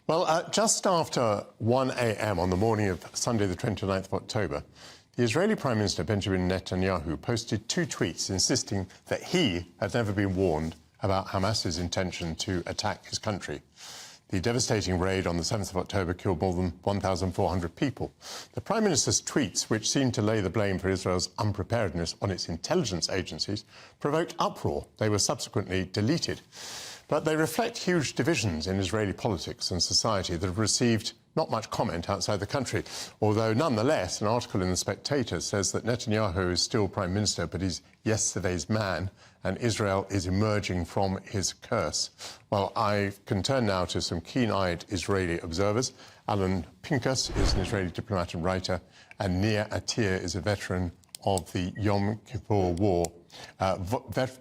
Well, just after 1 a.m. on the morning of Sunday, the 29th of October, the Israeli Prime Minister Benjamin Netanyahu posted 2 tweets insisting that he had never been warned about Hamas's intention to attack his country. The devastating raid on the 7th of October killed more than 1,400 people. The Prime Minister's tweets, which seemed to lay the blame for Israel's unpreparedness on its intelligence agencies, provoked uproar. They were subsequently deleted. But they reflect huge divisions in Israeli politics and society that have received not much comment outside the country, although nonetheless an article in The Spectator says that Netanyahu is still Prime Minister, but he's yesterday's man, and Israel is emerging from his curse. Well, I can turn now to some keen-eyed Israeli observers. Alon Pinkas is an Israeli diplomat and writer, and Nir Atir is a veteran of the Yom Kippur War,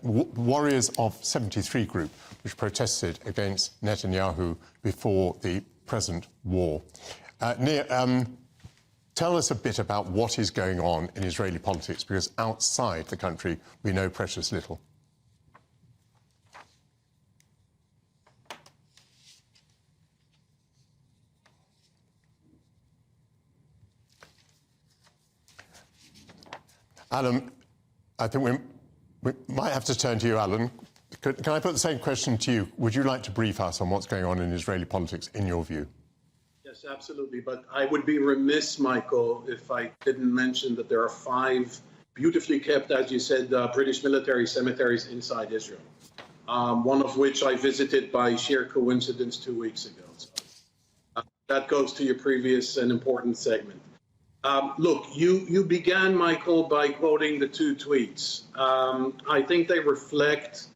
Warriors of 73 group, which protested against Netanyahu before the present war. Nir, tell us a bit about what is going on in Israeli politics, because outside the country we know precious little. Alan, I think we might have to turn to you, Alan. Can I put the same question to you? Would you like to brief us on what's going on in Israeli politics, in your view? Yes, absolutely. But I would be remiss, Michael, if I didn't mention that there are 5 beautifully kept, as you said, British military cemeteries inside Israel, one of which I visited by sheer coincidence 2 weeks ago. So, that goes to your previous and important segment. Look, you began, Michael, by quoting the 2 tweets. I think they reflect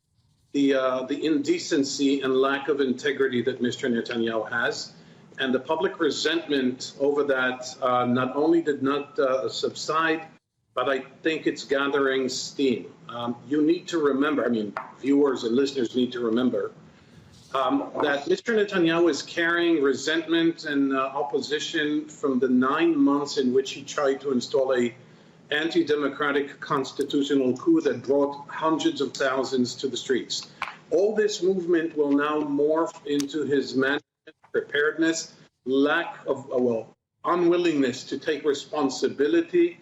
the indecency and lack of integrity that Mr. Netanyahu has, and the public resentment over that not only did not subside, but I think it's gathering steam. You need to remember, I mean, viewers and listeners need to remember, that Mr. Netanyahu is carrying resentment and opposition from the 9 months in which he tried to install a anti-democratic constitutional coup that brought hundreds of thousands to the streets. All this movement will now morph into his management, preparedness, lack of, unwillingness to take responsibility,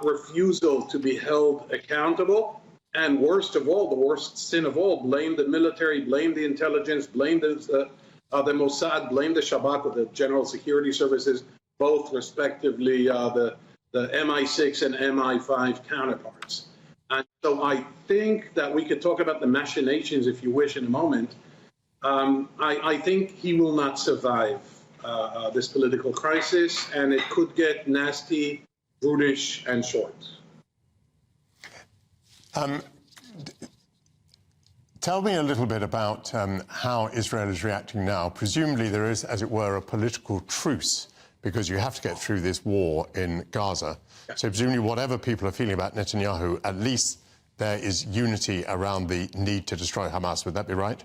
refusal to be held accountable, and worst of all, the worst sin of all, blame the military, blame the intelligence, blame the Mossad, blame the Shabak, or the General Security Services, both respectively the MI6 and MI5 counterparts. And so I think that we could talk about the machinations, if you wish, in a moment. I think he will not survive this political crisis, and it could get nasty, brutish, and short. Tell me a little bit about how Israel is reacting now. Presumably there is, as it were, a political truce, because you have to get through this war in Gaza. Yeah. So presumably whatever people are feeling about Netanyahu, at least there is unity around the need to destroy Hamas. Would that be right?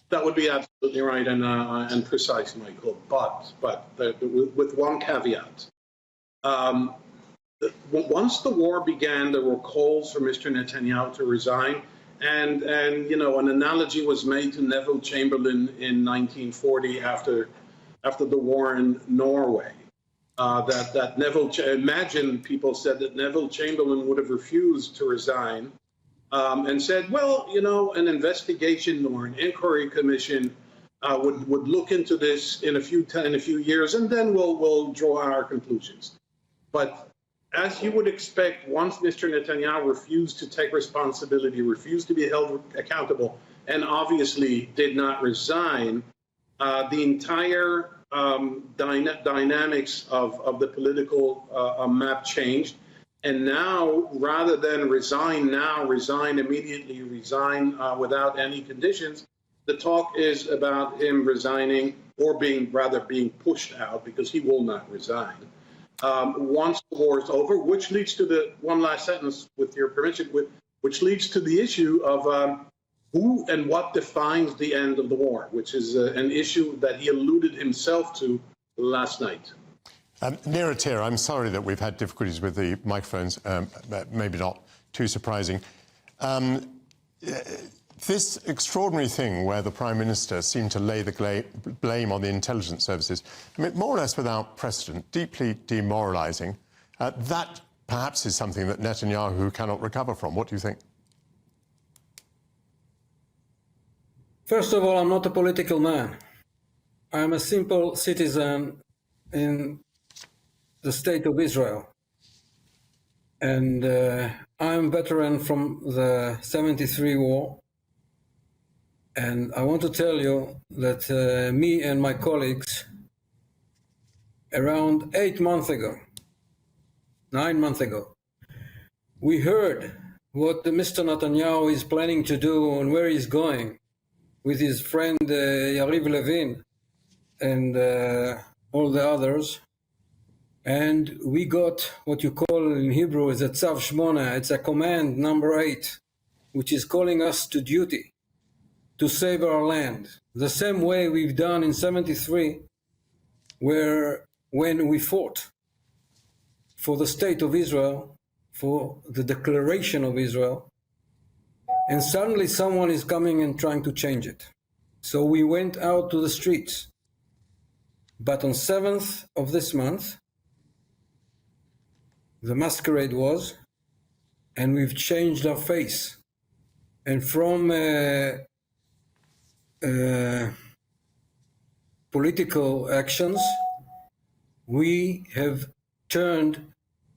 That would be absolutely right and precise, Michael. But with one caveat. Once the war began, there were calls for Mr. Netanyahu to resign. And you know, an analogy was made to Neville Chamberlain in 1940 after the war in Norway. That Neville, imagine people said that Neville Chamberlain would have refused to resign and said, well, you know, an investigation or an inquiry commission would look into this in a few years, and then we'll draw our conclusions. But as you would expect, once Mr. Netanyahu refused to take responsibility, refused to be held accountable, and obviously did not resign, the entire dynamics of the political map changed. And now, rather than resign now, resign immediately, resign without any conditions, the talk is about him resigning or being pushed out, because he will not resign. Once the war is over, which leads to the one last sentence, with your permission, which leads to the issue of who and what defines the end of the war, which is an issue that he alluded himself to last night. Nir Atir, I'm sorry that we've had difficulties with the microphones, maybe not too surprising. This extraordinary thing where the Prime Minister seemed to lay the blame on the intelligence services, I mean, more or less without precedent, deeply demoralising, that perhaps is something that Netanyahu cannot recover from. What do you think? First of all, I'm not a political man. I'm a simple citizen in the state of Israel. And I'm a veteran from the 73 war. And I want to tell you that me and my colleagues, around 9 months ago, we heard what Mr. Netanyahu is planning to do and where he's going with his friend Yariv Levin and all the others. And we got what you call in Hebrew is a Tzav Shmona. It's a command number 8, which is calling us to duty, to save our land. The same way we've done in 73, when we fought for the state of Israel, for the declaration of Israel, and suddenly someone is coming and trying to change it. So we went out to the streets. But on 7th of this month, the masquerade was, and we've changed our face. And from political actions, we have turned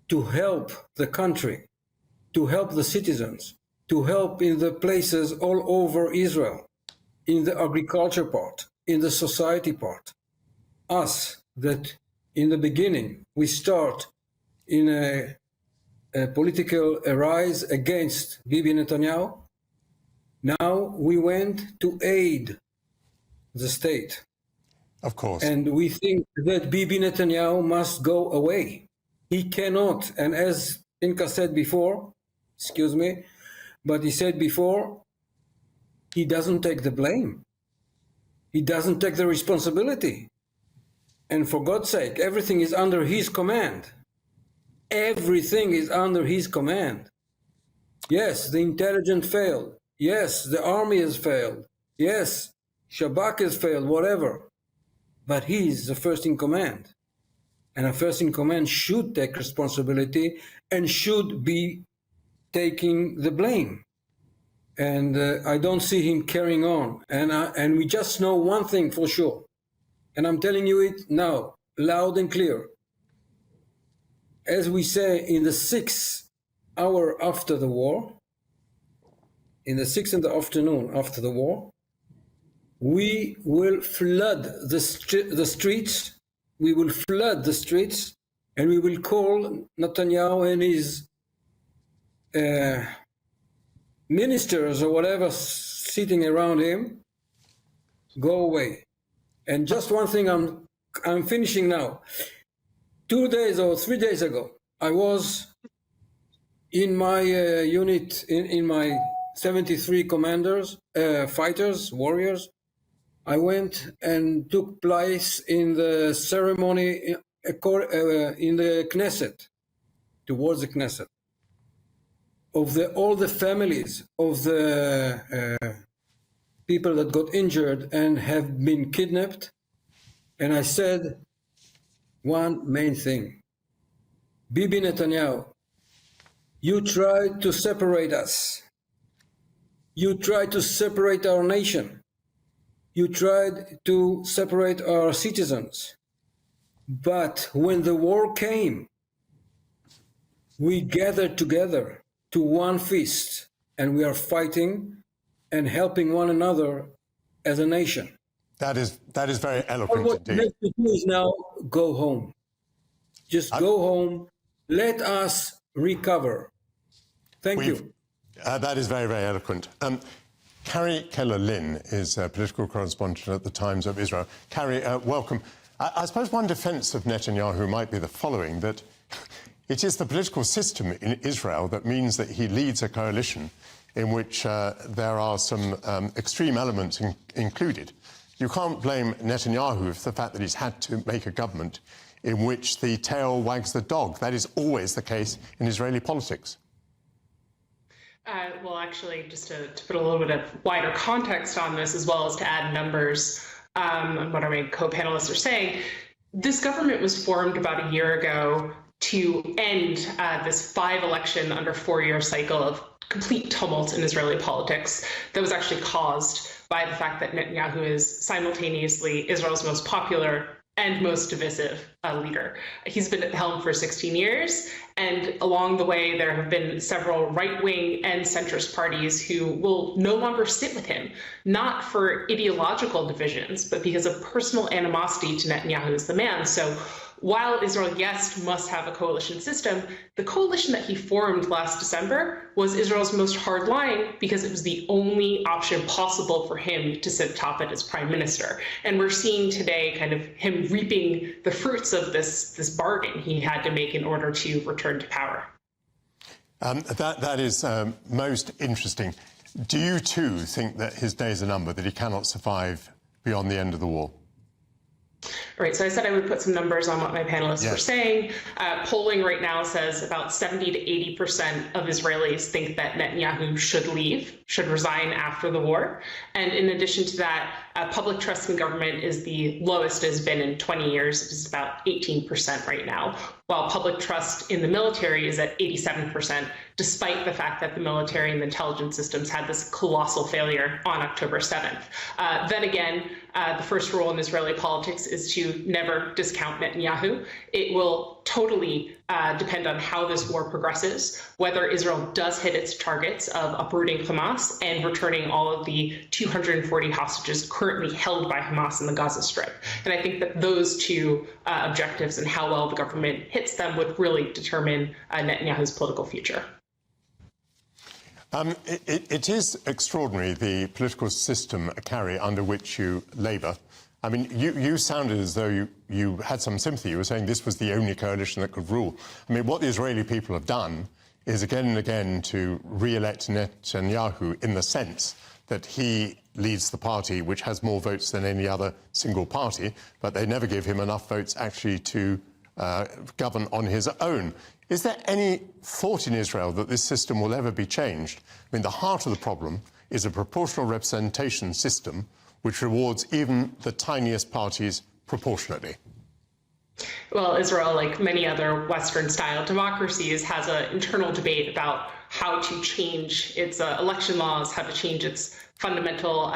to help the country, to help the citizens, to help in the places all over Israel, in the agriculture part, in the society part. Us, that in the beginning, we start in a political rise against Bibi Netanyahu. Now we went to aid the state. Of course. And we think that Bibi Netanyahu must go away. He cannot, and as Pinkas said before, excuse me, but he said before, he doesn't take the blame. He doesn't take the responsibility. And for God's sake, everything is under his command. Everything is under his command. Yes, the intelligence failed. Yes, the army has failed. Yes, Shabak has failed, whatever. But he is the first in command. And a first in command should take responsibility and should be taking the blame. And I don't see him carrying on. And we just know one thing for sure. And I'm telling you it now, loud and clear. As we say, in the 6th hour after the war, in the 6th in the afternoon after the war, we will flood the streets. We will flood the streets, and we will call Netanyahu and his ministers or whatever sitting around him, go away. And just one thing, I'm finishing now. 2 days or 3 days ago, I was in my unit, in my 73 commanders, fighters, warriors. I went and took place in the ceremony in the Knesset, towards the Knesset, of all the families of the people that got injured and have been kidnapped. And I said one main thing. Bibi Netanyahu, you tried to separate us. You tried to separate our nation. You tried to separate our citizens. But when the war came, we gathered together to one feast, and we are fighting and helping one another as a nation. That is very eloquent What we indeed. have to do is now go home. Just go home. Let us recover. Thank you. That is very, very eloquent. Carrie Keller-Lynn is a political correspondent at the Times of Israel. Carrie, welcome. I suppose one defence of Netanyahu might be the following, that it is the political system in Israel that means that he leads a coalition in which there are some extreme elements included. You can't blame Netanyahu for the fact that he's had to make a government in which the tail wags the dog. That is always the case in Israeli politics. Well, actually, just to put a little bit of wider context on this, as well as to add numbers on what our main co-panelists are saying, this government was formed about a year ago to end this 5-election under 4-year cycle of complete tumult in Israeli politics that was actually caused by the fact that Netanyahu is simultaneously Israel's most popular and most divisive leader. He's been at the helm for 16 years, and along the way there have been several right-wing and centrist parties who will no longer sit with him, not for ideological divisions, but because of personal animosity to Netanyahu as the man. So while Israel, yes, must have a coalition system, the coalition that he formed last December was Israel's most hard line because it was the only option possible for him to sit atop it as prime minister. And we're seeing today kind of him reaping the fruits of this bargain he had to make in order to return to power. That is most interesting. Do you too think that his days are numbered, that he cannot survive beyond the end of the war? Right, so I said I would put some numbers on what my panelists were saying. Polling right now says about 70 to 80% of Israelis think that Netanyahu should leave, should resign after the war. And in addition to that, public trust in government is the lowest it has been in 20 years. It's about 18% right now, while public trust in the military is at 87%, despite the fact that the military and the intelligence systems had this colossal failure on October 7th. Then again, the first rule in Israeli politics is to never discount Netanyahu. It will totally depend on how this war progresses, whether Israel does hit its targets of uprooting Hamas and returning all of the 240 hostages currently held by Hamas in the Gaza Strip. And I think that those two objectives and how well the government hits them would really determine Netanyahu's political future. It is extraordinary, the political system, Carrie, under which you labour. I mean, you sounded as though you had some sympathy. You were saying this was the only coalition that could rule. I mean, what the Israeli people have done is again and again to re-elect Netanyahu in the sense that he leads the party which has more votes than any other single party, but they never give him enough votes actually to govern on his own. Is there any thought in Israel that this system will ever be changed? I mean, the heart of the problem is a proportional representation system which rewards even the tiniest parties proportionately. Well, Israel, like many other Western-style democracies, has an internal debate about how to change its election laws, how to change its fundamental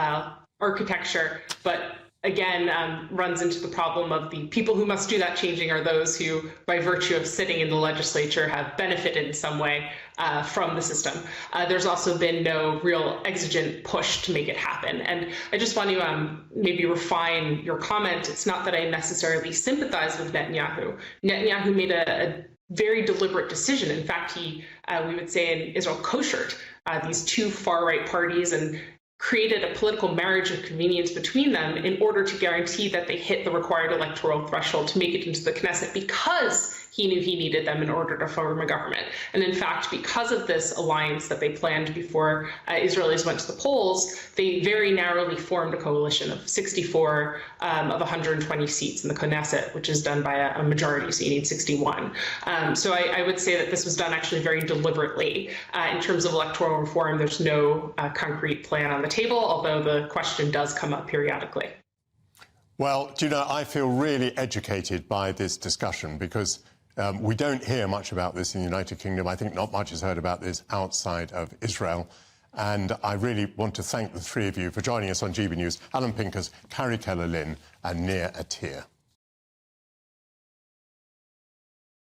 architecture, but again, runs into the problem of the people who must do that changing are those who, by virtue of sitting in the legislature, have benefited in some way from the system. There's also been no real exigent push to make it happen. And I just want to maybe refine your comment. It's not that I necessarily sympathize with Netanyahu. Netanyahu made a very deliberate decision. In fact, he, we would say in Israel, koshered these two far-right parties and created a political marriage of convenience between them in order to guarantee that they hit the required electoral threshold to make it into the Knesset because he knew he needed them in order to form a government. And in fact, because of this alliance that they planned before Israelis went to the polls, they very narrowly formed a coalition of 64 of 120 seats in the Knesset, which is done by a majority, so you need 61. So I would say that this was done actually very deliberately. In terms of electoral reform, there's no concrete plan on the table, although the question does come up periodically. Well, do you know, I feel really educated by this discussion because we don't hear much about this in the United Kingdom. I think not much is heard about this outside of Israel. And I really want to thank the three of you for joining us on GB News. Alon Pinkas, Carrie Keller-Lynn and Nir Atir.